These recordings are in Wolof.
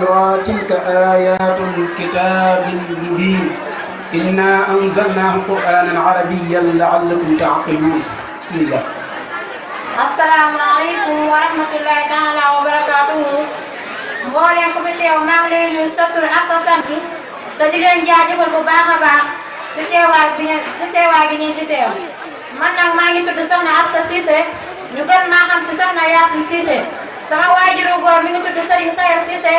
تلك آيات الكتاب المبين إنا أنزلناه قرآنا عربيا لعلكم تعقلون. بسم الله. السلام عليكم ورحمة الله تعالى وبركاته. mboolem ku fi teew maa ngi leen nuyu sa tur ak sa sant te di leen jaajëfal bu baax a baax si teewaay bi ngeen ci teew. man nag maa ngi tudd Soxna Absa Cissé ñu gën maa xam si Soxna Yaasin Cissé. sama waajuru góor mi ngi tudd Serigne Sayer Cissé.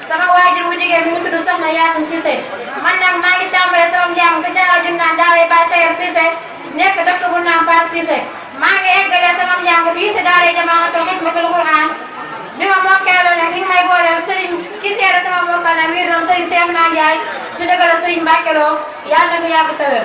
sama waajur bu jigéen mi ngi tudd Soxna Yaasin Cissé. man nag maa ngi tàmbale sama njàng sa jaara ju naan daaray Baay Sayer Cissé nekk dëkk bu naan Faar Cissé. maa ngi eggale sama njàng fii si daaray Jamaatul Xidmatul Qur'aan. bi ma mokkeeloo nag li may booleel Serigne ki seede sama mokkal nag wii doon Serigne Cheikh Naa Ndiaye si dëgg la Serigne Mbacke Lo yàlla na fi yàgg tëwër.